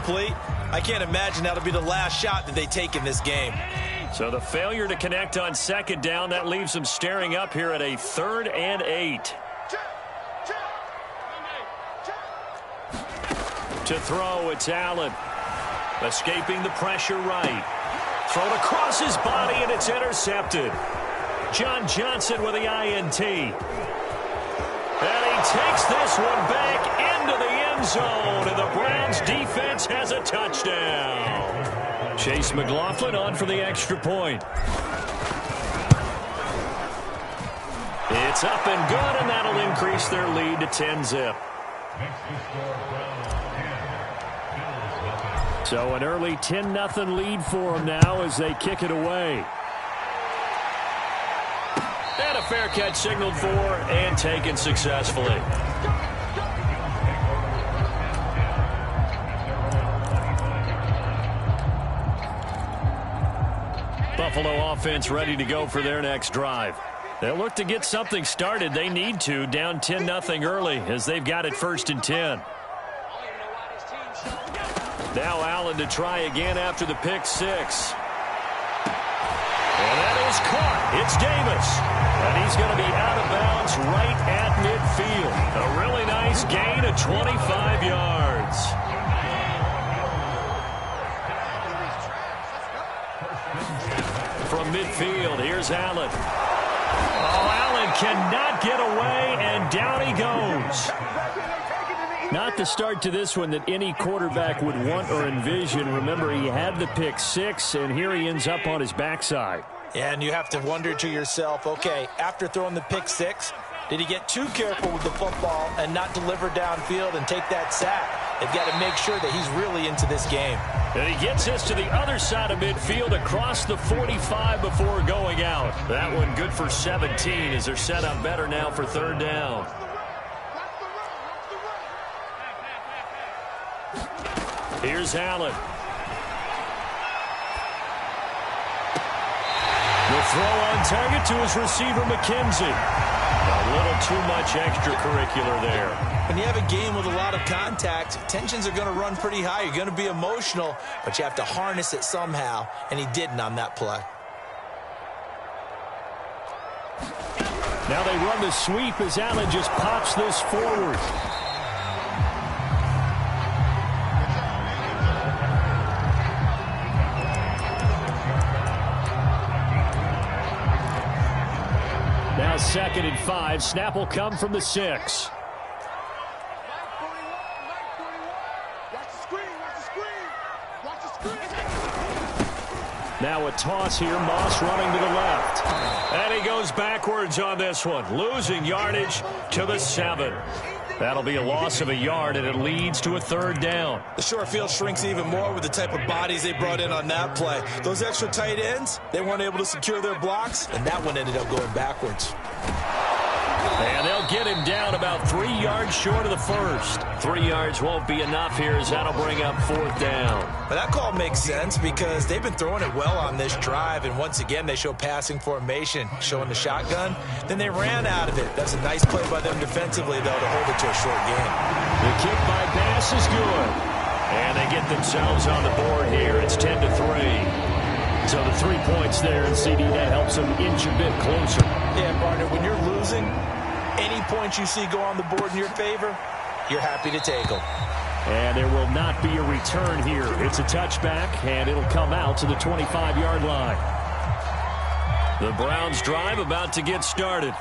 incomplete. I can't imagine that'll be the last shot that they take in this game. So the failure to connect on second down, that leaves them staring up here at a 3rd and 8. To throw, it's Allen. Escaping the pressure right. Thrown across his body, and it's intercepted. John Johnson with the INT. And he takes this one back into the end zone, and the Browns defense has a touchdown. Chase McLaughlin on for the extra point. It's up and good, and that'll increase their lead to 10-zip. So an early 10-0 lead for them now as they kick it away. And a fair catch signaled for and taken successfully. Buffalo offense ready to go for their next drive. They'll look to get something started. They need to, down 10-0 early as they've got it 1st and 10. Now Allen to try again after the pick 6. And that is caught. It's Davis. And he's going to be out of bounds right at midfield. A really nice gain of 25 yards. From midfield, here's Allen. Oh, Allen cannot get away, and down he goes. Not the start to this one that any quarterback would want or envision. Remember, he had the pick 6, and here he ends up on his backside. Yeah, and you have to wonder to yourself, okay, after throwing the pick 6, did he get too careful with the football and not deliver downfield and take that sack? They've got to make sure that he's really into this game. And he gets this to the other side of midfield across the 45 before going out. That one good for 17 as they're set up better now for 3rd down. Here's Allen. The throw on target to his receiver, McKenzie. A little too much extracurricular there. When you have a game with a lot of contact, tensions are going to run pretty high. You're going to be emotional, but you have to harness it somehow, and he didn't on that play. Now they run the sweep as Allen just pops this forward. Now 2nd and 5. Snap will come from the 6. Now a toss here. Moss running to the left. And he goes backwards on this one. Losing yardage to the 7. That'll be a loss of a yard, and it leads to a 3rd down. The short field shrinks even more with the type of bodies they brought in on that play. Those extra tight ends, they weren't able to secure their blocks, and that one ended up going backwards. And they'll get him down about 3 yards short of the 1st. 3 yards won't be enough here as that'll bring up 4th down. But that call makes sense because they've been throwing it well on this drive, and once again they show passing formation, showing the shotgun. Then they ran out of it. That's a nice play by them defensively, though, to hold it to a short game. The kick by Bass is good. And they get themselves on the board here. It's 10-3. So the 3 points there, and CD, that helps them inch a bit closer. Yeah, partner, when you're losing, any points you see go on the board in your favor, you're happy to take them. And there will not be a return here. It's a touchback, and it'll come out to the 25-yard line. The Browns drive about to get started.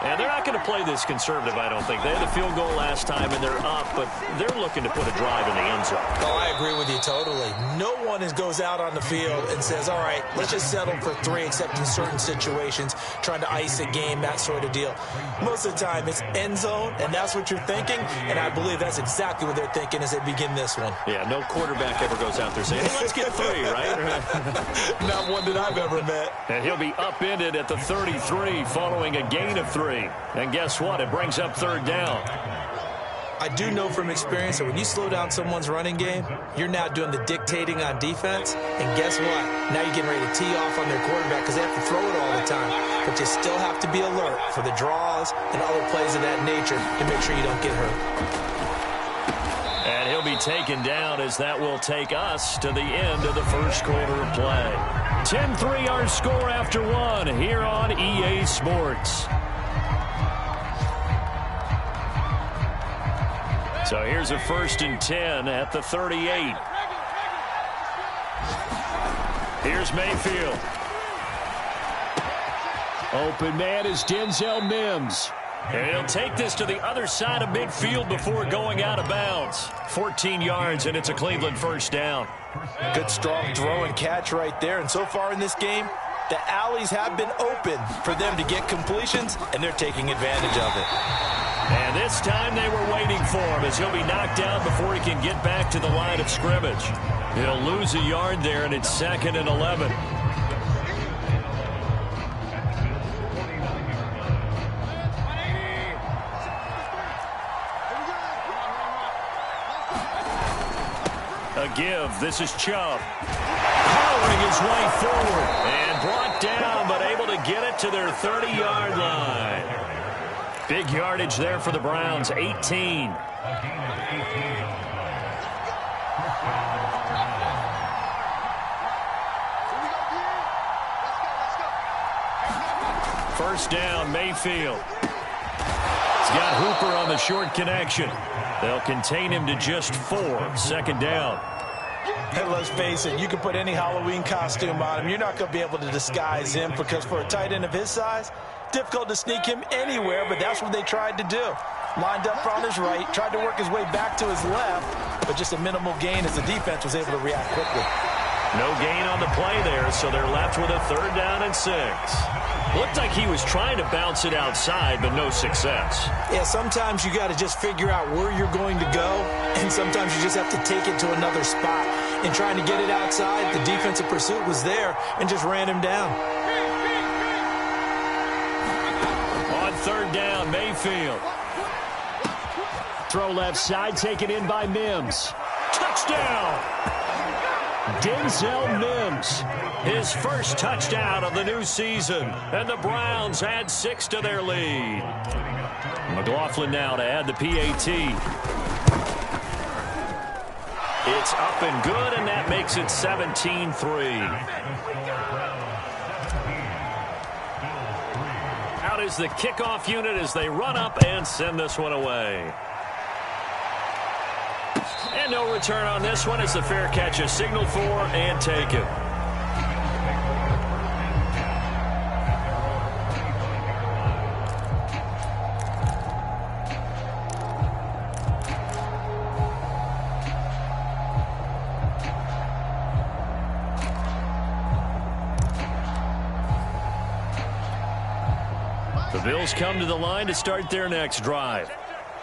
And they're not going to play this conservative, I don't think. They had a field goal last time, and they're up, but they're looking to put a drive in the end zone. Oh, I agree with you totally. No one goes out on the field and says, all right, let's just settle for 3, except in certain situations, trying to ice a game, that sort of deal. Most of the time, it's end zone, and that's what you're thinking, and I believe that's exactly what they're thinking as they begin this one. Yeah, no quarterback ever goes out there saying, hey, let's get 3, right? Not one that I've ever met. And he'll be upended at the 33 following a gain of 3. And guess what? It brings up 3rd down. I do know from experience that when you slow down someone's running game, you're now doing the dictating on defense. And guess what? Now you're getting ready to tee off on their quarterback because they have to throw it all the time. But you still have to be alert for the draws and other plays of that nature to make sure you don't get hurt. And he'll be taken down as that will take us to the end of the first quarter of play. 10-3 our score after one here on EA Sports. So here's a 1st and 10 at the 38. Here's Mayfield. Open man is Denzel Mims. And he'll take this to the other side of midfield before going out of bounds. 14 yards, and it's a Cleveland first down. Good, strong throw and catch right there. And so far in this game, the alleys have been open for them to get completions, and they're taking advantage of it. And this time they were waiting for him as he'll be knocked down before he can get back to the line of scrimmage. He'll lose a yard there, and it's 2nd and 11. A give. This is Chubb. Powering his way forward and brought down, but able to get it to their 30-yard line. Big yardage there for the Browns, 18. First down, Mayfield. He's got Hooper on the short connection. They'll contain him to just 4. 2nd down. Hey, let's face it, you can put any Halloween costume on him. You're not going to be able to disguise him because for a tight end of his size, difficult to sneak him anywhere, but that's what they tried to do. Lined up on his right, tried to work his way back to his left, but just a minimal gain as the defense was able to react quickly. No gain on the play there, so they're left with a 3rd down and 6. Looked like he was trying to bounce it outside, but no success. Yeah, sometimes you got to just figure out where you're going to go, and sometimes you just have to take it to another spot. And trying to get it outside, the defensive pursuit was there and just ran him down. On 3rd down, Mayfield. Throw left side, taken in by Mims. Touchdown! Denzel Mims, his first touchdown of the new season, and the Browns add 6 to their lead. McLaughlin now to add the PAT. It's up and good, and that makes it 17-3. Out is the kickoff unit as they run up and send this one away. And no return on this one as the fair catch is signaled for and taken. The Bills come to the line to start their next drive.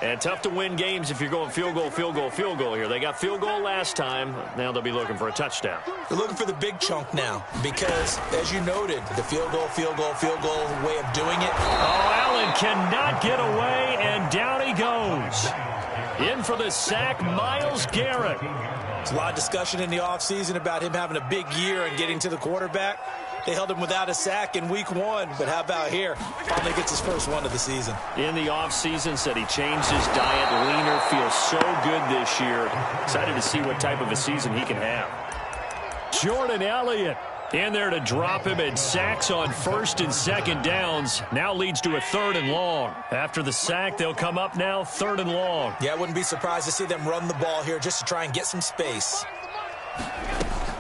And tough to win games if you're going field goal, field goal, field goal here. They got field goal last time. Now they'll be looking for a touchdown. They're looking for the big chunk now because, as you noted, the field goal way of doing it. Oh, Allen cannot get away, and down he goes. In for the sack, Myles Garrett. There's a lot of discussion in the offseason about him having a big year and getting to the quarterback. They held him without a sack in week 1, but how about here? Finally gets his first one of the season. In the offseason, said he changed his diet, leaner, feels so good this year. Excited to see what type of a season he can have. Jordan Elliott in there to drop him, and sacks on 1st and 2nd downs. Now leads to a 3rd and long. After the sack, they'll come up now 3rd and long. Yeah, I wouldn't be surprised to see them run the ball here just to try and get some space.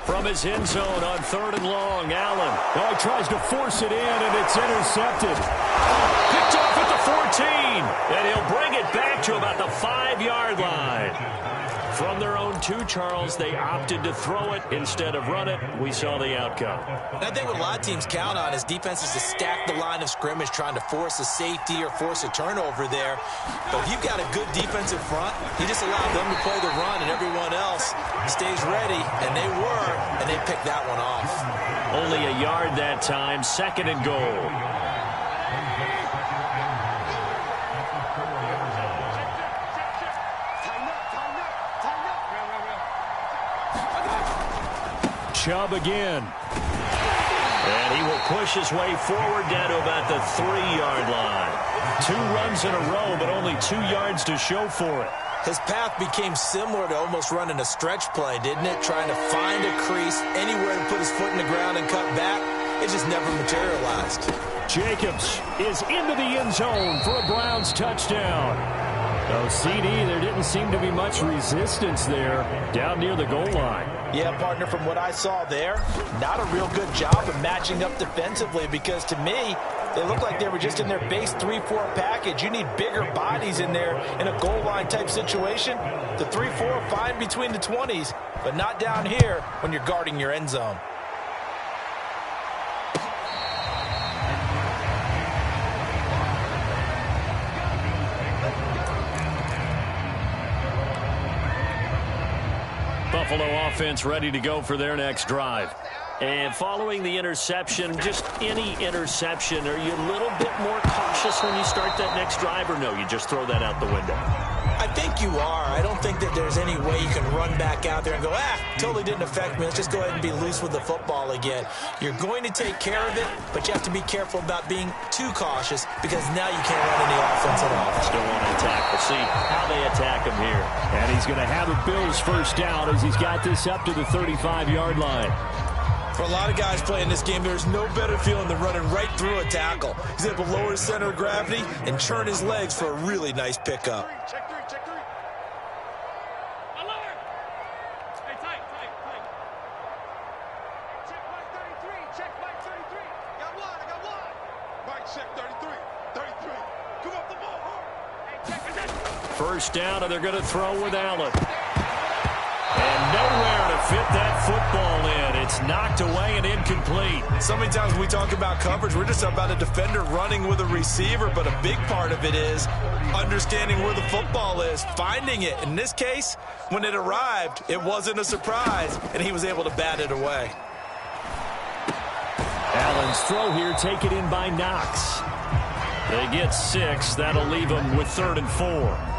From his end zone on 3rd and long, Allen. Oh, he tries to force it in, and it's intercepted. Picked off at the 14, and he'll bring it back to about the 5-yard line. From their own 2, Charles, they opted to throw it instead of run it. We saw the outcome. And I think what a lot of teams count on is defenses to stack the line of scrimmage, trying to force a safety or force a turnover there. But if you've got a good defensive front, you just allow them to play the run, and everyone else stays ready, and they were, and they picked that one off. Only a yard that time, 2nd and goal. Chubb again. And he will push his way forward down to about the 3-yard line. 2 runs in a row, but only 2 yards to show for it. His path became similar to almost running a stretch play, didn't it? Trying to find a crease, anywhere to put his foot in the ground and cut back. It just never materialized. Jacobs is into the end zone for a Browns touchdown. Oh, CD, there didn't seem to be much resistance there down near the goal line. Yeah, partner, from what I saw there, not a real good job of matching up defensively because to me, they looked like they were just in their base 3-4 package. You need bigger bodies in there in a goal line type situation. The 3-4 fine between the 20s, but not down here when you're guarding your end zone. Buffalo offense ready to go for their next drive. And following the interception, just any interception, are you a little bit more cautious when you start that next drive, or no, you just throw that out the window? I think you are. I don't think that there's any way you can run back out there and go, totally didn't affect me. Let's just go ahead and be loose with the football again. You're going to take care of it, but you have to be careful about being too cautious because now you can't run any offense at all. Still want to attack. We'll see how they attack him here. And he's going to have a Bills first down as he's got this up to the 35-yard line. For a lot of guys playing this game, there's no better feeling than running right through a tackle. He's able to lower his center of gravity and churn his legs for a really nice pickup. Check three. Alert! Hey, tight. Check Mike 33. I got one. Mike, check 33. Come up the ball. Hey, check it. First down, and they're going to throw with Allen. And nowhere to fit that football in. It's knocked away and incomplete. So many times when we talk about coverage, we're just about a defender running with a receiver, but a big part of it is understanding where the football is, finding it. In this case, when it arrived, it wasn't a surprise, and he was able to bat it away. Allen's throw here taken in by Knox. They get 6. That'll leave them with 3rd and 4.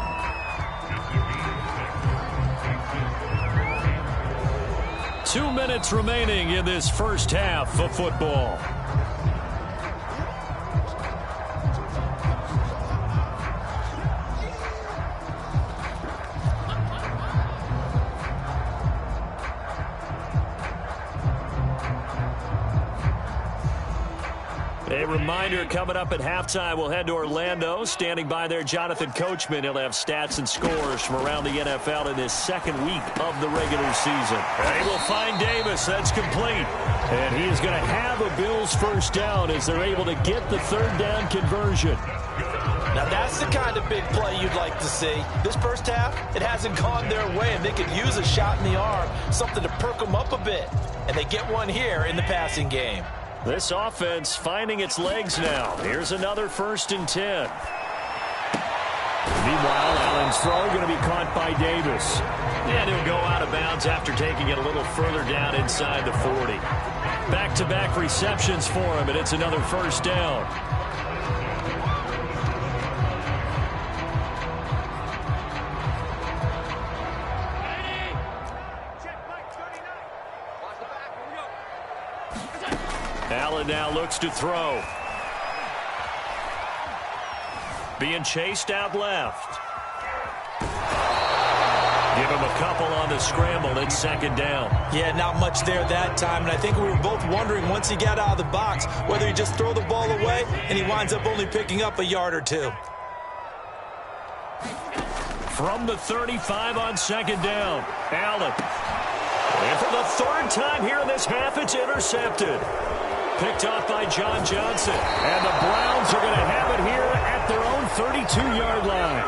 2 minutes remaining in this first half of football. A reminder, coming up at halftime, we'll head to Orlando. Standing by there, Jonathan Coachman. He'll have stats and scores from around the NFL in this second week of the regular season. They will find Davis. That's complete. And he is going to have a Bills first down as they're able to get the 3rd down conversion. Now that's the kind of big play you'd like to see. This first half, it hasn't gone their way, and they could use a shot in the arm, something to perk them up a bit. And they get one here in the passing game. This offense finding its legs now. Here's another 1st and 10. Meanwhile, Allen's throw going to be caught by Davis. And he'll go out of bounds after taking it a little further down inside the 40. Back-to-back receptions for him, and it's another 1st down. Allen now looks to throw. Being chased out left. Give him a couple on the scramble. It's 2nd down. Yeah, not much there that time. And I think we were both wondering once he got out of the box whether he just throw the ball away and he winds up only picking up a yard or 2. From the 35 on 2nd down, Allen. And for the 3rd time here in this half, it's intercepted. Picked off by John Johnson. And the Browns are going to have it here at their own 32-yard line.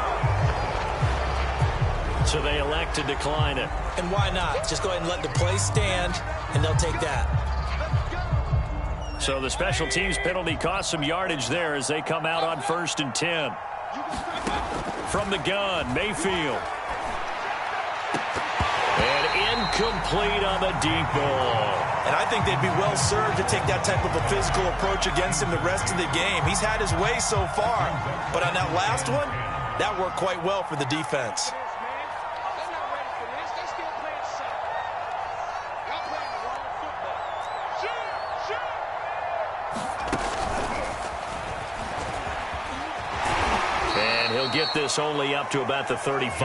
So they elect to decline it. And why not? Just go ahead and let the play stand, and they'll take that. So the special teams penalty cost some yardage there as they come out on 1st and 10. From the gun, Mayfield. And incomplete on the deep ball. And I think they'd be well served to take that type of a physical approach against him the rest of the game. He's had his way so far, but on that last one, that worked quite well for the defense. And he'll get get this only up to about the 35.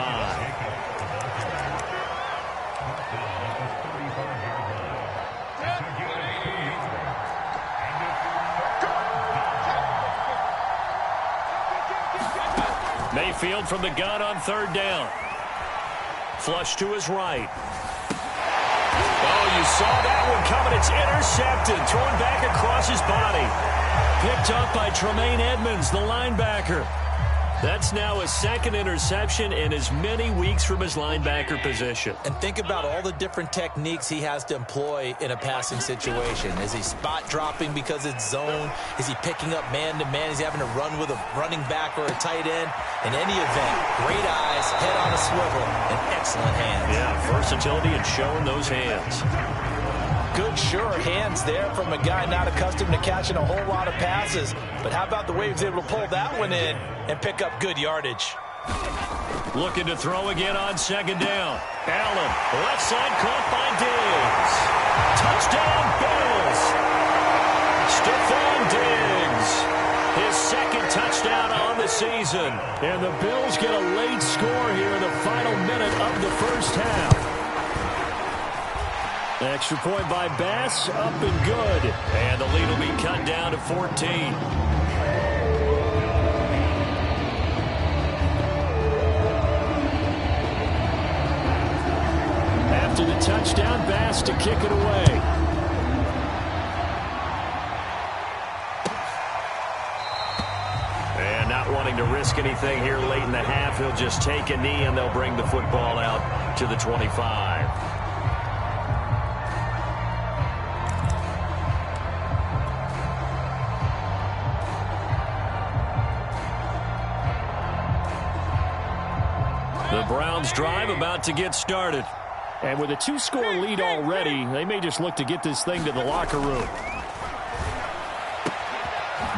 Mayfield from the gun on third down. Flush to his right. Oh, you saw that one coming. It's intercepted. Thrown back across his body. Picked up by Tremaine Edmonds, the linebacker. That's now his second interception in as many weeks from his linebacker position. And think about all the different techniques he has to employ in a passing situation. Is he spot dropping because it's zone? Is he picking up man-to-man? Is he having to run with a running back or a tight end? In any event, great eyes, head on a swivel, and excellent hands. Yeah, versatility and showing those hands. Good, sure hands there from a guy not accustomed to catching a whole lot of passes. But how about the way he was able to pull that one in and pick up good yardage? Looking to throw again on second down. Allen, left side caught by Diggs. Touchdown, Bills. Stephon Diggs. His second touchdown on the season. And the Bills get a late score here in the final minute of the first half. Extra point by Bass, up and good. And the lead will be cut down to 14. After the touchdown, Bass to kick it away. And not wanting to risk anything here late in the half, he'll just take a knee and they'll bring the football out to the 25. The Browns drive about to get started. And with a two-score lead already, they may just look to get this thing to the locker room.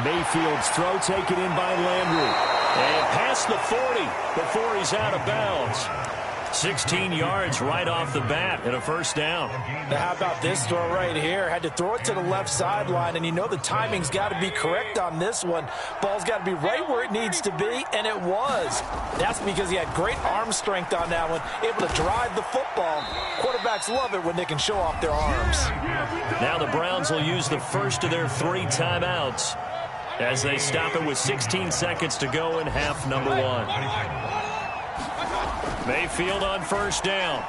Mayfield's throw taken in by Landry. And past the 40 before he's out of bounds. 16 yards right off the bat and a first down. Now how about this throw right here? Had to throw it to the left sideline, and you know the timing's got to be correct on this one. Ball's got to be right where it needs to be, and it was. That's because he had great arm strength on that one, able to drive the football. Quarterbacks love it when they can show off their arms. Now the Browns will use the first of their 3 timeouts as they stop it with 16 seconds to go in half number 1. Mayfield on first down.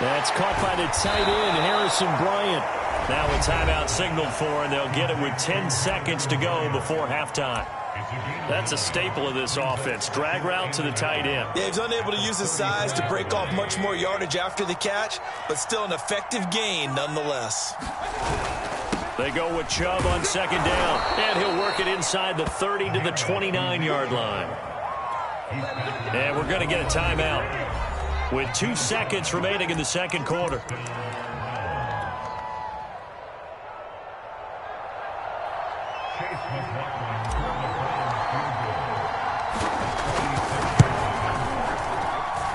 That's caught by the tight end, Harrison Bryant. Now a timeout signaled for, and they'll get it with 10 seconds to go before halftime. That's a staple of this offense. Drag route to the tight end. Yeah, he's unable to use his size to break off much more yardage after the catch, but still an effective gain nonetheless. They go with Chubb on second down, and he'll work it inside the 30 to the 29-yard line. And we're going to get a timeout with 2 seconds remaining in the second quarter.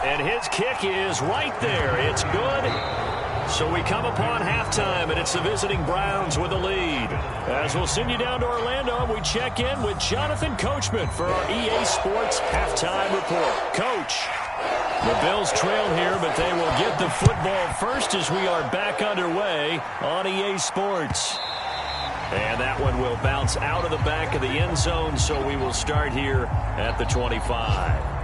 And his kick is right there. It's good. So we come upon halftime, and it's the visiting Browns with the lead. As we'll send you down to Orlando, we check in with Jonathan Coachman for our EA Sports Halftime Report. Coach, the Bills trail here, but they will get the football first as we are back underway on EA Sports. And that one will bounce out of the back of the end zone, so we will start here at the 25.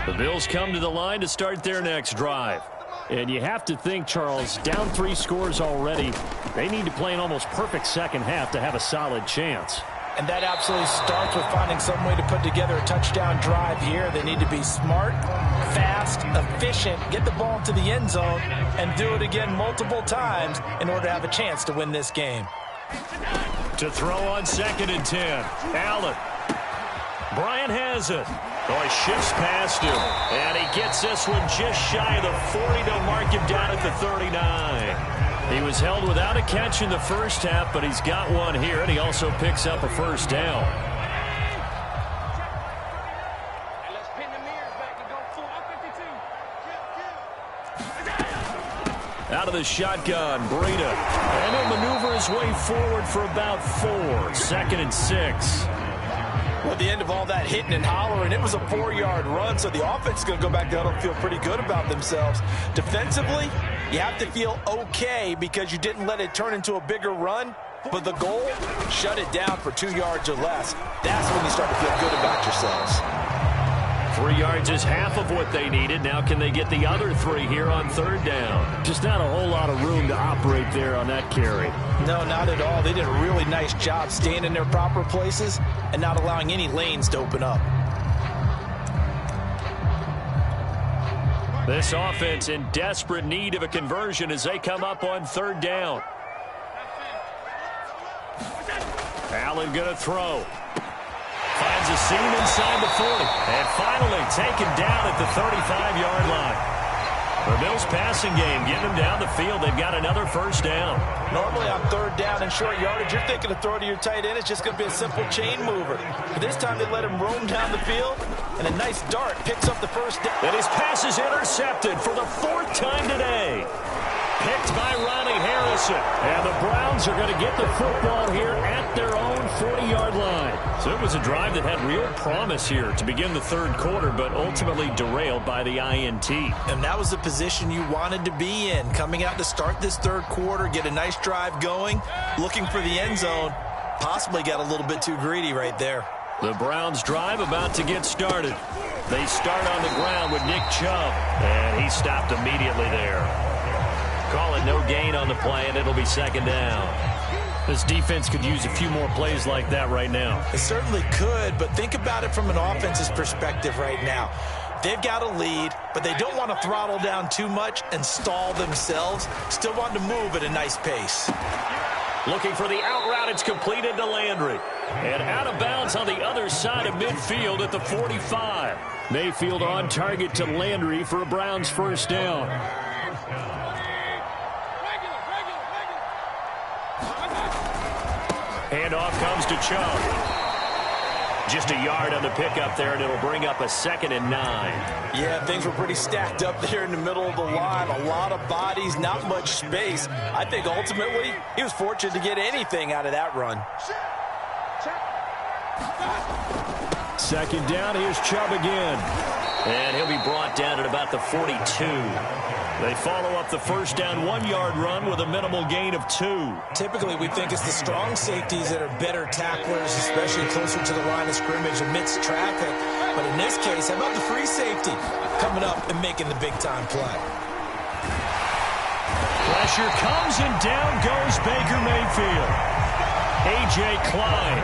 The Bills come to the line to start their next drive. And you have to think, Charles, down 3 scores already. They need to play an almost perfect second half to have a solid chance. And that absolutely starts with finding some way to put together a touchdown drive here. They need to be smart, fast, efficient, get the ball into the end zone, and do it again multiple times in order to have a chance to win this game. To throw on 2nd and 10. Allen. Bryant has it. Oh, he shifts past him. And he gets this one just shy of the 40 to mark him down at the 39. He was held without a catch in the first half, but he's got one here, and he also picks up a first down. Out of the shotgun, Breida. And he'll maneuver his way forward for about 4. 2nd and 6. Well, at the end of all that hitting and hollering, it was a 4-yard run, so the offense is going to go back down and feel pretty good about themselves. Defensively, you have to feel okay because you didn't let it turn into a bigger run, but the goal, shut it down for 2 yards or less. That's when you start to feel good about yourselves. 3 yards is half of what they needed. Now can they get the other 3 here on 3rd down? Just not a whole lot of room to operate there on that carry. No, not at all. They did a really nice job staying in their proper places and not allowing any lanes to open up. This offense in desperate need of a conversion as they come up on 3rd down. Allen going to throw. Finds a seam inside the 40. And finally taken down at the 35-yard line. The Bills passing game getting them down the field. They've got another first down. Normally on 3rd down and short yardage, you're thinking of throw to your tight end. It's just going to be a simple chain mover. But this time they let him roam down the field, and a nice dart picks up the first down. And his pass is intercepted for the 4th time today. Picked by Ronnie Harrison. And the Browns are going to get the football here at their own 40-yard line. So it was a drive that had real promise here to begin the 3rd quarter, but ultimately derailed by the INT. And that was the position you wanted to be in. Coming out to start this 3rd quarter, get a nice drive going, looking for the end zone. Possibly got a little bit too greedy right there. The Browns drive about to get started. They start on the ground with Nick Chubb, and he stopped immediately there. Call it no gain on the play, and it'll be 2nd down. This defense could use a few more plays like that right now. It certainly could, but think about it from an offense's perspective right now. They've got a lead, but they don't want to throttle down too much and stall themselves. Still want to move at a nice pace. Looking for the out route. It's completed to Landry. And out of bounds on the other side of midfield at the 45. Mayfield on target to Landry for a Browns first down. Handoff comes to Chubb. Just a yard on the pickup there, and it'll bring up a 2nd and 9. Yeah, things were pretty stacked up there in the middle of the line. A lot of bodies, not much space. I think ultimately he was fortunate to get anything out of that run. 2nd down, here's Chubb again. And he'll be brought down at about the 42. They follow up the first down 1-yard run with a minimal gain of 2. Typically, we think it's the strong safeties that are better tacklers, especially closer to the line of scrimmage amidst traffic. But in this case, how about the free safety coming up and making the big-time play? Pressure comes, and down goes Baker Mayfield. A.J. Klein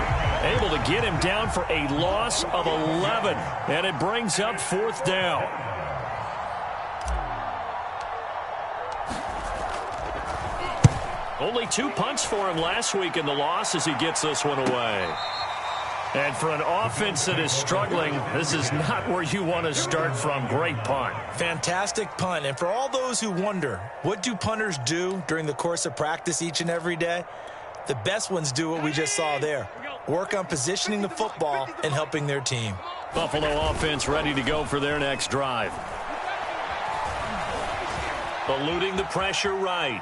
able to get him down for a loss of 11. And it brings up 4th down. Only 2 punts for him last week in the loss as he gets this one away. And for an offense that is struggling, this is not where you want to start from. Great punt. Fantastic punt. And for all those who wonder, what do punters do during the course of practice each and every day? The best ones do what we just saw there. Work on positioning the football and helping their team. Buffalo offense ready to go for their next drive. Eluding the pressure right.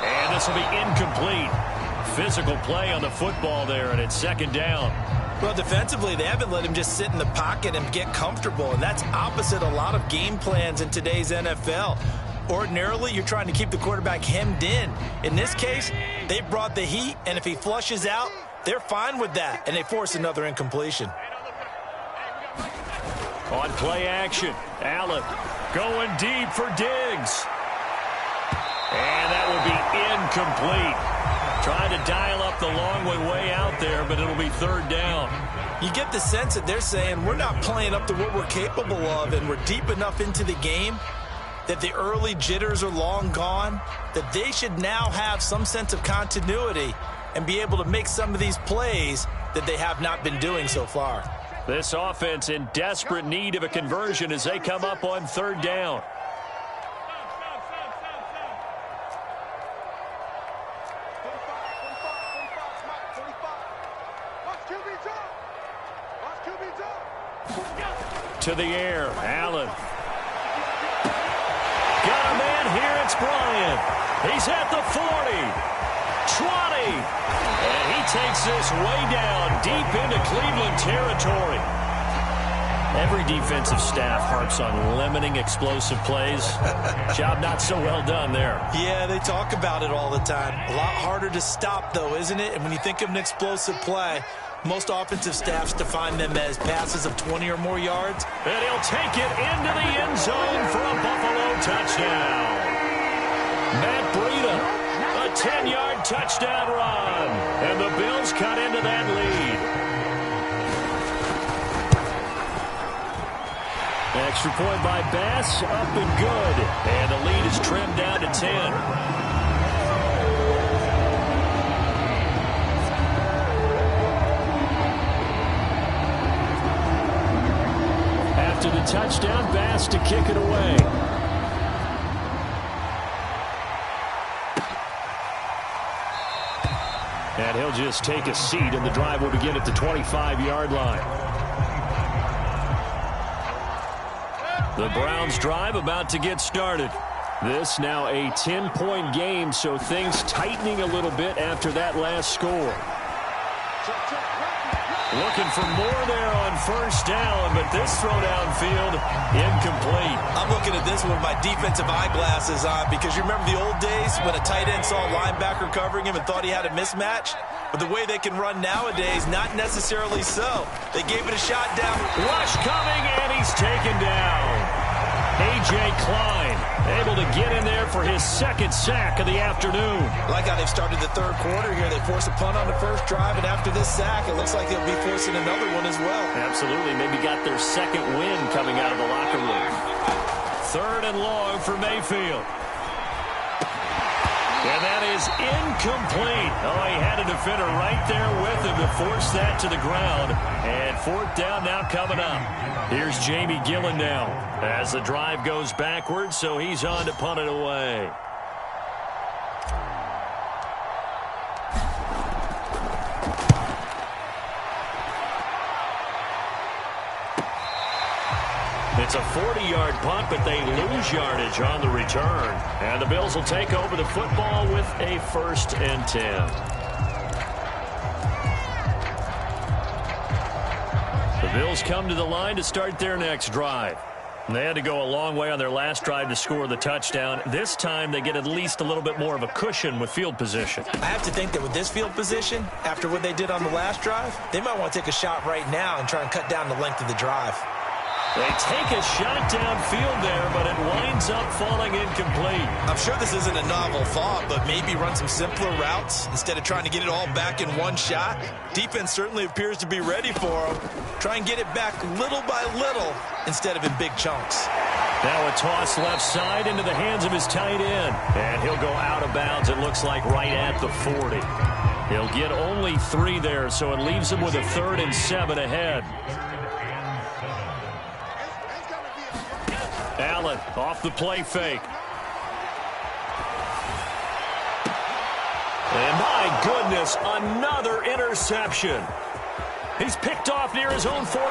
And this will be incomplete. Physical play on the football there, and it's 2nd down. Well, defensively, they haven't let him just sit in the pocket and get comfortable, and that's opposite a lot of game plans in today's NFL. Ordinarily, you're trying to keep the quarterback hemmed in. In this case, they brought the heat, and if he flushes out, they're fine with that, and they force another incompletion. On play action, Allen going deep for Diggs. And that will be incomplete. Trying to dial up the long way out there, but it'll be 3rd down. You get the sense that they're saying we're not playing up to what we're capable of, and we're deep enough into the game that the early jitters are long gone, that they should now have some sense of continuity and be able to make some of these plays that they have not been doing so far. This offense in desperate need of a conversion as they come up on third down. To the air, Allen. Got a man here, it's Bryant. He's at the 40, 20, and he takes this way down deep into Cleveland territory. Every defensive staff harps on limiting explosive plays. Job not so well done there. Yeah, they talk about it all the time. A lot harder to stop, though, isn't it? And when you think of an explosive play, most offensive staffs define them as passes of 20 or more yards. And he'll take it into the end zone for a Buffalo touchdown. Matt Breida, a 10-yard touchdown run. And the Bills cut into that lead. Extra point by Bass, up and good. And the lead is trimmed down to 10. After the touchdown, Bass to kick it away. And he'll just take a seat, and the drive will begin at the 25-yard line. The Browns drive about to get started. This now a 10-point game, so things tightening a little bit after that last score. Looking for more there on first down, but this throw downfield incomplete. I'm looking at this with my defensive eyeglasses on because you remember the old days when a tight end saw a linebacker covering him and thought he had a mismatch? But the way they can run nowadays, not necessarily so. They gave it a shot down. Rush coming, and he's taken down. A.J. Klein able to get in there for his second sack of the afternoon. Like how they've started the third quarter here. They force a punt on the first drive, and after this sack, it looks like they'll be forcing another one as well. Absolutely. Maybe got their second win coming out of the locker room. Third and long for Mayfield. And that is incomplete. Oh, he had a defender right there with him to force that to the ground. And fourth down now coming up. Here's Jamie Gillen now as the drive goes backwards, so he's on to punt it away. It's a 40-yard punt, but they lose yardage on the return. And the Bills will take over the football with a 1st and 10. The Bills come to the line to start their next drive. They had to go a long way on their last drive to score the touchdown. This time they get at least a little bit more of a cushion with field position. I have to think that with this field position, after what they did on the last drive, they might want to take a shot right now and try and cut down the length of the drive. They take a shot downfield there, but it winds up falling incomplete. I'm sure this isn't a novel thought, but maybe run some simpler routes instead of trying to get it all back in one shot. Defense certainly appears to be ready for them. Try and get it back little by little instead of in big chunks. Now a toss left side into the hands of his tight end. And he'll go out of bounds, it looks like, right at the 40. He'll get only 3 there, so it leaves him with a 3rd and 7 ahead. Allen off the play fake. And my goodness, another interception. He's picked off near his own 48.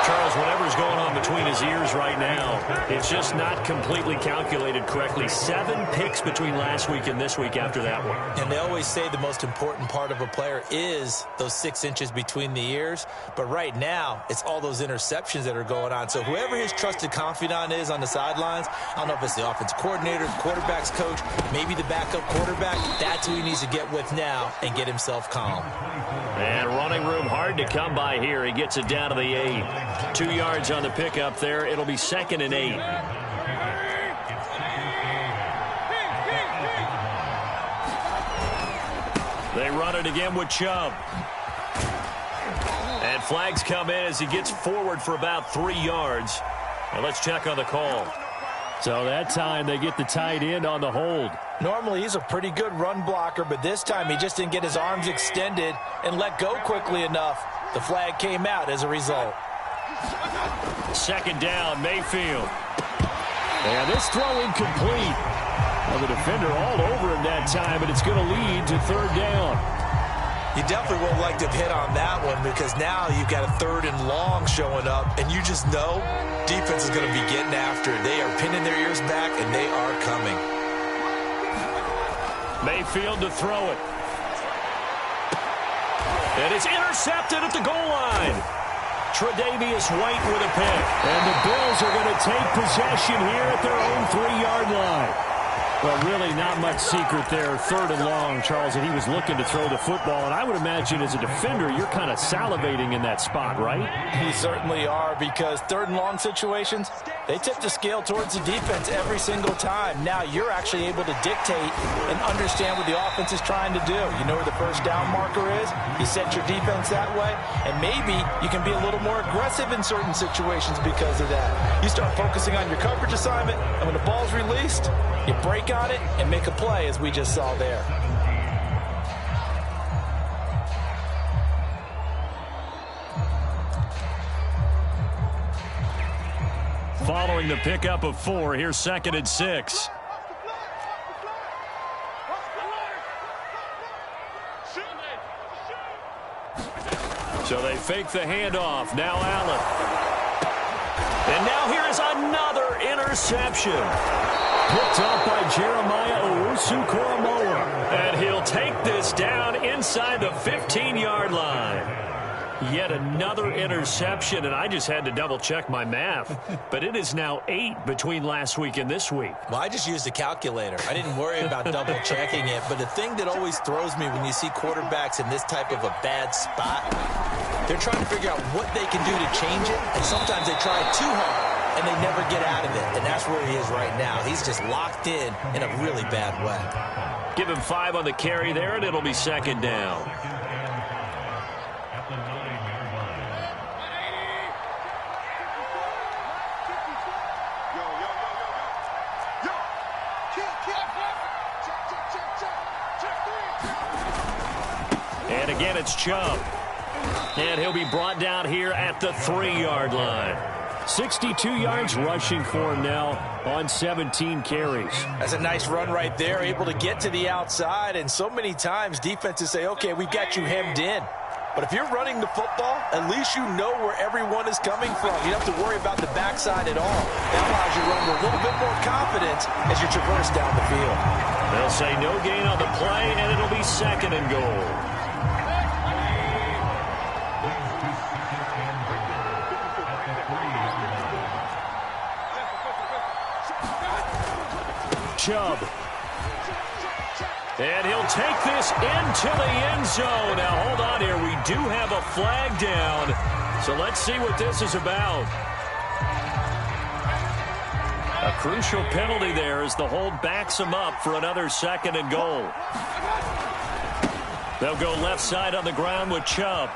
Charles, whatever's going on between his ears right now, it's just not completely calculated correctly. 7 picks between last week and this week after that one. And they always say the most important part of a player is those 6 inches between the ears. But right now, it's all those interceptions that are going on. So whoever his trusted confidant is on the sidelines, I don't know if it's the offensive coordinator, the quarterback's coach, maybe the backup quarterback, that's who he needs to get with now and get himself calm. And running room hard to come by here. He gets it down to the 8. 2 yards on the pickup there. It'll be 2nd and 8. They run it again with Chubb. And flags come in as he gets forward for about 3 yards. And let's check on the call. So that time they get the tight end on the hold. Normally he's a pretty good run blocker, but this time he just didn't get his arms extended and let go quickly enough. The flag came out as a result. Second down, Mayfield. And this throw incomplete. Well, the defender all over him that time, but it's going to lead to third down. You definitely would like to have hit on that one because now you've got a 3rd and long showing up, and you just know defense is going to be getting after it. They are pinning their ears back, and they are coming. Mayfield to throw it. And it's intercepted at the goal line. Tre'Davious White with a pick. And the Bills are going to take possession here at their own 3-yard line. Well, really not much secret there. 3rd and long, Charles, and he was looking to throw the football. And I would imagine as a defender, you're kind of salivating in that spot, right? You certainly are, because 3rd and long situations, they tip the scale towards the defense every single time. Now you're actually able to dictate and understand what the offense is trying to do. You know where the first down marker is. You set your defense that way, and maybe you can be a little more aggressive in certain situations because of that. You start focusing on your coverage assignment, and when the ball's released, you break on it and make a play, as we just saw there. Following the pickup of 4, here's 2nd and 6. So they fake the handoff. Now Allen. And now here is another interception. Picked up by Jeremiah Owusu-Koramoah. And he'll take this down inside the 15-yard line. Yet another interception, and I just had to double-check my math. But it is now 8 between last week and this week. Well, I just used a calculator. I didn't worry about double-checking it. But the thing that always throws me when you see quarterbacks in this type of a bad spot, they're trying to figure out what they can do to change it. And sometimes they try too hard, and they never get out of it. And that's where he is right now. He's just locked in a really bad way. Give him 5 on the carry there, and it'll be 2nd down. And again, it's Chubb. And he'll be brought down here at the 3-yard line. 62 yards rushing for him now on 17 carries. That's a nice run right there, able to get to the outside. And so many times defenses say, okay, we've got you hemmed in. But if you're running the football, at least you know where everyone is coming from. You don't have to worry about the backside at all. That allows you to run with a little bit more confidence as you traverse down the field. They'll say no gain on the play, and it'll be 2nd and goal. Chubb. And he'll take this into the end zone. Now, hold on here. We do have a flag down. So let's see what this is about. A crucial penalty there as the hold backs him up for another 2nd and goal. They'll go left side on the ground with Chubb.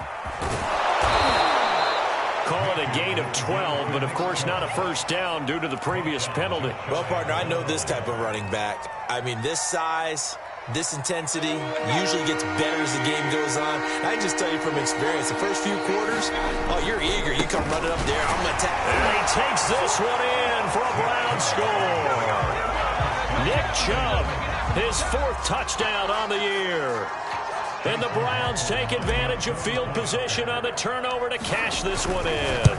Call it a gain of 12, but of course not a first down due to the previous penalty. Well, partner, I know this type of running back. I mean, this size, this intensity usually gets better as the game goes on. I just tell you from experience, the first few quarters, oh, you're eager. You come running up there, I'm going to attack. And he takes this one in for a Brown score. Nick Chubb, his 4th touchdown on the year. And the Browns take advantage of field position on the turnover to cash this one in.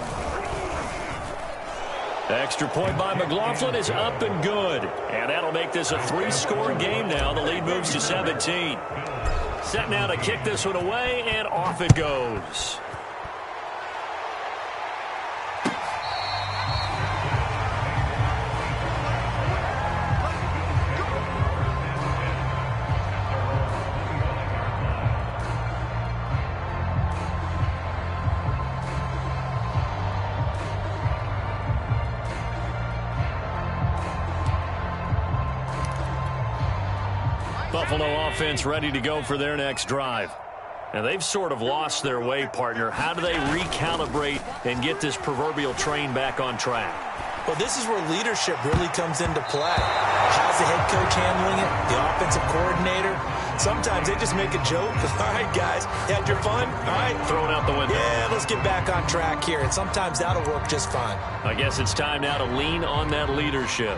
Extra point by McLaughlin is up and good. And that'll make this a 3-score game now. The lead moves to 17. Set now to kick this one away, and off it goes. Buffalo offense ready to go for their next drive. And they've sort of lost their way, partner. How do they recalibrate and get this proverbial train back on track? Well, this is where leadership really comes into play. How's the head coach handling it? The offensive coordinator? Sometimes they just make a joke. All right, guys, you had your fun? All right. Thrown out the window. Yeah, let's get back on track here, and sometimes that'll work just fine. I guess it's time now to lean on that leadership.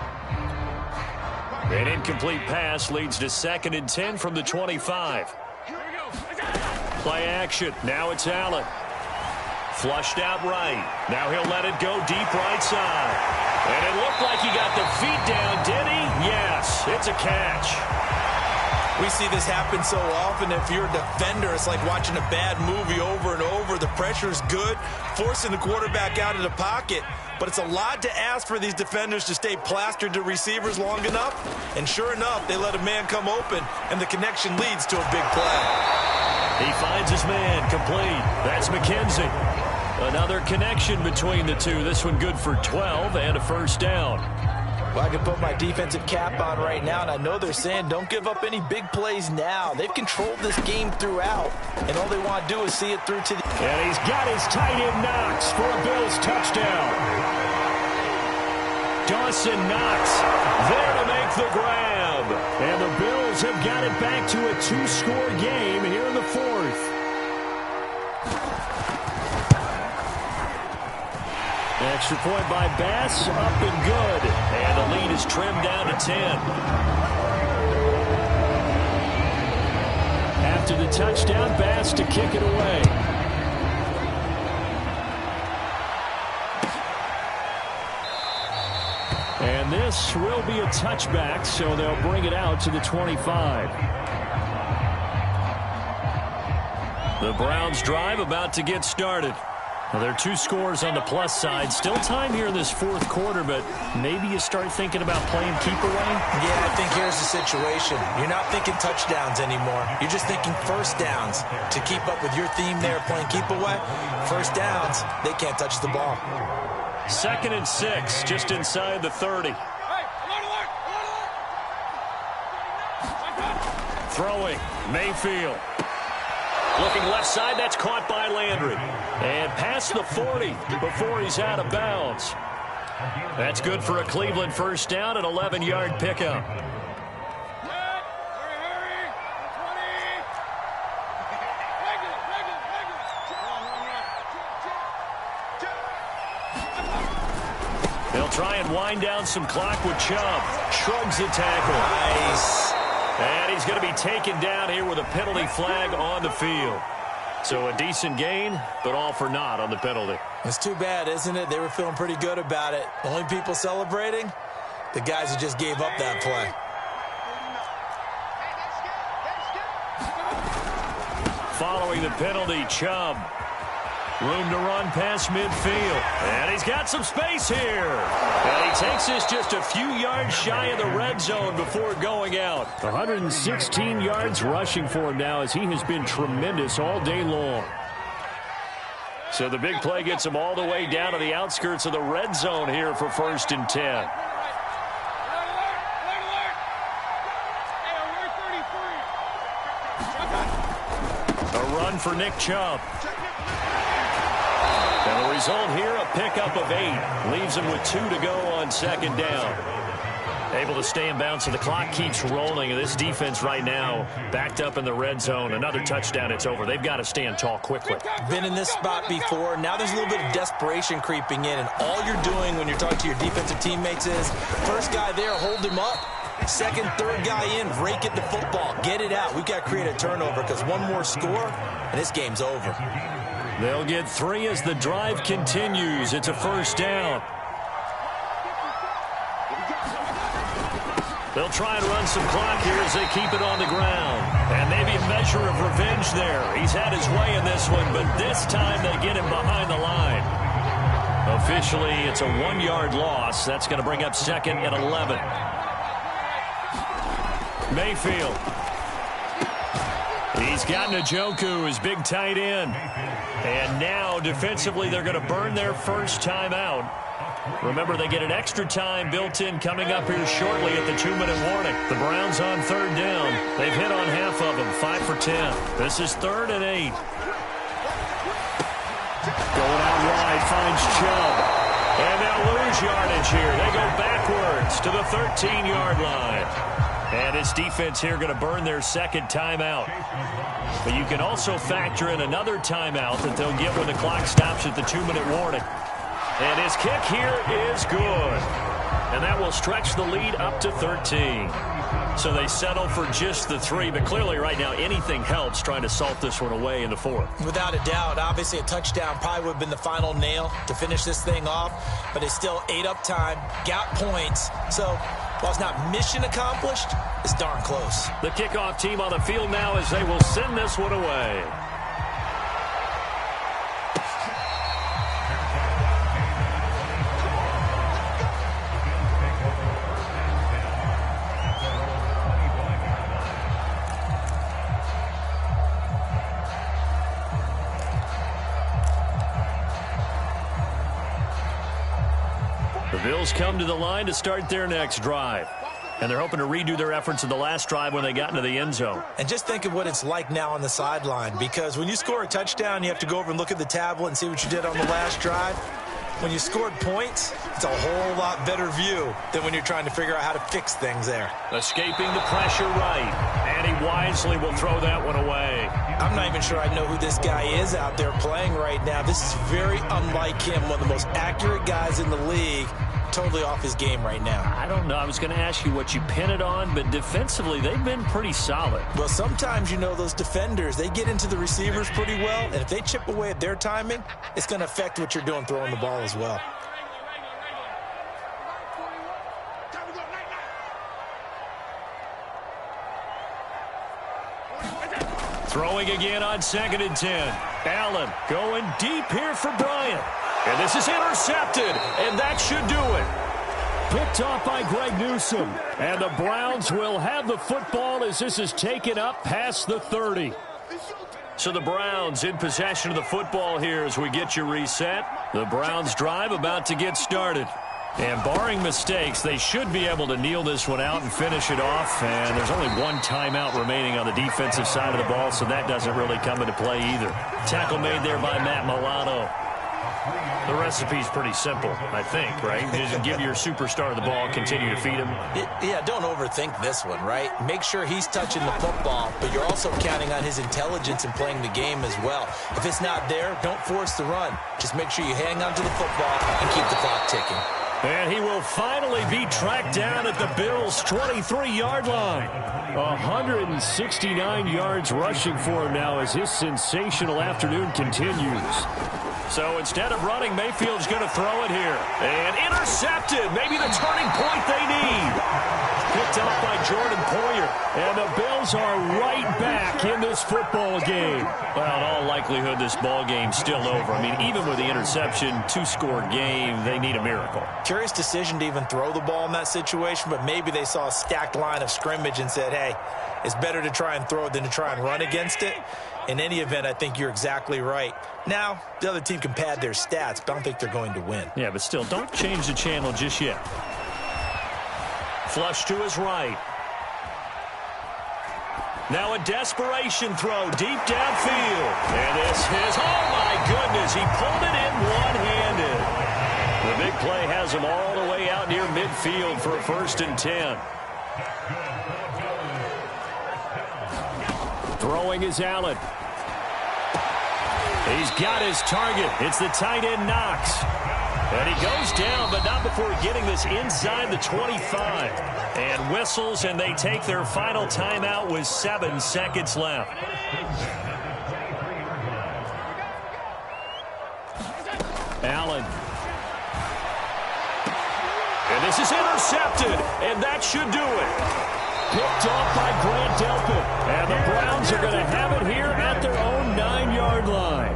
An incomplete pass leads to 2nd and 10 from the 25. Play action. Now it's Allen. Flushed out right. Now he'll let it go deep right side. And it looked like he got the feet down, did he? Yes, it's a catch. We see this happen so often. If you're a defender, it's like watching a bad movie over and over. The pressure's good, forcing the quarterback out of the pocket. But it's a lot to ask for these defenders to stay plastered to receivers long enough. And sure enough, they let a man come open, and the connection leads to a big play. He finds his man, complete. That's McKenzie. Another connection between the two. This one good for 12 and a first down. Well, I can put my defensive cap on right now, and I know they're saying don't give up any big plays now. They've controlled this game throughout, and all they want to do is see it through to the... And he's got his tight end Knox for a Bills touchdown. Dawson Knox there to make the grab. And the Bills have got it back to a 2-score game here in the 4th. Extra point by Bass, up and good. And the lead is trimmed down to 10. After the touchdown, Bass to kick it away. And this will be a touchback, so they'll bring it out to the 25. The Browns drive about to get started. Well, there are 2 scores on the plus side. Still time here in this 4th quarter, but maybe you start thinking about playing keep away? Yeah, I think here's the situation. You're not thinking touchdowns anymore. You're just thinking first downs. To keep up with your theme there, playing keep away, first downs, they can't touch the ball. 2nd and 6, just inside the 30. Throwing, Mayfield. Looking left side, that's caught by Landry. And past the 40 before he's out of bounds. That's good for a Cleveland first down, an 11-yard pickup. They'll try and wind down some clock with Chubb. Shrugs the tackle. Nice. And he's going to be taken down here with a penalty flag on the field. So a decent gain, but all for naught on the penalty. It's too bad, isn't it? They were feeling pretty good about it. Only people celebrating, the guys who just gave up that play. Following the penalty, Chubb. Room to run past midfield. And he's got some space here. And he takes this just a few yards shy of the red zone before going out. 116 yards rushing for him now as he has been tremendous all day long. So the big play gets him all the way down to the outskirts of the red zone here for 1st and 10. A run for Nick Chubb. And the result here, a pickup of 8. Leaves him with 2 to go on 2nd down. Able to stay in bounds, so the clock keeps rolling. And this defense right now backed up in the red zone. Another touchdown, it's over. They've got to stand tall quickly. Been in this spot before. Now there's a little bit of desperation creeping in. And all you're doing when you're talking to your defensive teammates is, first guy there, hold him up. Second, third guy in, rake it to football. Get it out. We've got to create a turnover because one more score, and this game's over. They'll get 3 as the drive continues. It's a first down. They'll try and run some clock here as they keep it on the ground. And maybe a measure of revenge there. He's had his way in this one, but this time they get him behind the line. Officially, it's a 1-yard loss. That's going to bring up 2nd and 11. Mayfield. He's got Njoku, his big tight end. And now, defensively, they're going to burn their first time out. Remember, they get an extra time built in coming up here shortly at the 2-minute warning. The Browns on 3rd down. They've hit on half of them, 5 for 10. This is 3rd and 8. Going out wide, finds Chubb. And they'll lose yardage here. They go backwards to the 13-yard line. And his defense here going to burn their second timeout. But you can also factor in another timeout that they'll get when the clock stops at the 2-minute warning. And his kick here is good. And that will stretch the lead up to 13. So they settle for just the 3, but clearly right now anything helps trying to salt this one away in the 4th. Without a doubt, obviously a touchdown probably would have been the final nail to finish this thing off, but it's still ate up time, got points. So while it's not mission accomplished, it's darn close. The kickoff team on the field now as they will send this one away. The Bills come to the line to start their next drive. And they're hoping to redo their efforts in the last drive when they got into the end zone. And just think of what it's like now on the sideline, because when you score a touchdown, you have to go over and look at the tablet and see what you did on the last drive. When you scored points, it's a whole lot better view than when you're trying to figure out how to fix things there. Escaping the pressure right. And he wisely will throw that one away. I'm not even sure I know who this guy is out there playing right now. This is very unlike him, one of the most accurate guys in the league. Totally off his game right now. I don't know. I was going to ask you what you pin it on, but defensively, they've been pretty solid. Well, sometimes, you know, those defenders, they get into the receivers pretty well, and if they chip away at their timing, it's going to affect what you're doing throwing the ball as well. Throwing again on 2nd and 10. Allen going deep here for Bryant. And this is intercepted, and that should do it. Picked off by Greg Newsome. And the Browns will have the football as this is taken up past the 30. So the Browns in possession of the football here as we get you reset. The Browns drive about to get started. And barring mistakes, they should be able to kneel this one out and finish it off. And there's only one timeout remaining on the defensive side of the ball, so that doesn't really come into play either. Tackle made there by Matt Milano. The recipe's pretty simple, I think, right? Just give your superstar the ball, continue to feed him. Yeah, don't overthink this one, right? Make sure he's touching the football, but you're also counting on his intelligence in playing the game as well. If it's not there, don't force the run. Just make sure you hang on to the football and keep the clock ticking. And he will finally be tracked down at the Bills' 23-yard line. 169 yards rushing for him now as his sensational afternoon continues. So instead of running, Mayfield's going to throw it here. And intercepted. Maybe the turning point they need. Picked up by Jordan Poyer. And the Bills are right back in this football game. Well, in all likelihood, this ball game's still over. I mean, even with the interception, two-score game, they need a miracle. Curious decision to even throw the ball in that situation, but maybe they saw a stacked line of scrimmage and said, hey, it's better to try and throw it than to try and run against it. In any event, I think you're exactly right. Now, the other team can pad their stats, but I don't think they're going to win. Yeah, but still, don't change the channel just yet. Flush to his right. Now a desperation throw deep downfield. And this is, oh my goodness, he pulled it in one-handed. The big play has him all the way out near midfield for a 1st and 10. Throwing is Allen. He's got his target. It's the tight end Knox. And he goes down, but not before getting this inside the 25. And whistles, and they take their final timeout with 7 seconds left. Allen. And this is intercepted, and that should do it. Picked off by Grant Delpit. And the Browns are going to have it here at their own 9-yard line.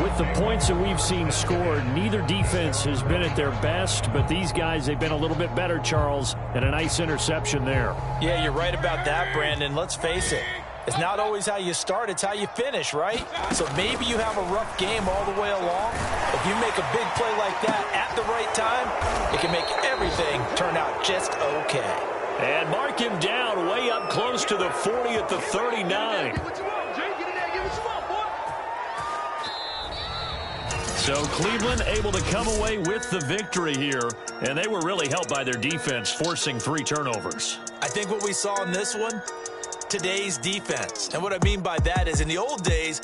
With the points that we've seen scored, neither defense has been at their best, but these guys, they've been a little bit better, Charles, and a nice interception there. Yeah, you're right about that, Brandon. Let's face it. It's not always how you start, it's how you finish, right? So maybe you have a rough game all the way along. If you make a big play like that at the right time, it can make everything turn out just okay. And mark him down way up close to the 40 at the 39. So Cleveland able to come away with the victory here, and they were really helped by their defense forcing 3 turnovers. I think what we saw in this one, today's defense. And what I mean by that is in the old days,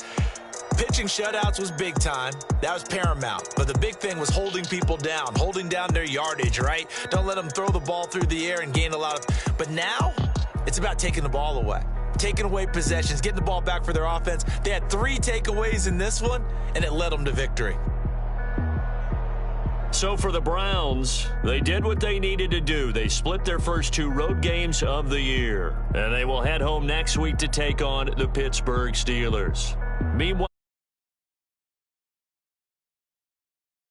pitching shutouts was big time. That was paramount. But the big thing was holding people down, holding down their yardage, right? Don't let them throw the ball through the air and gain a lot of... But now, it's about taking the ball away. Taking away possessions, getting the ball back for their offense. They had 3 takeaways in this one, and it led them to victory. So for the Browns, they did what they needed to do. They split their first 2 road games of the year, and they will head home next week to take on the Pittsburgh Steelers. Meanwhile,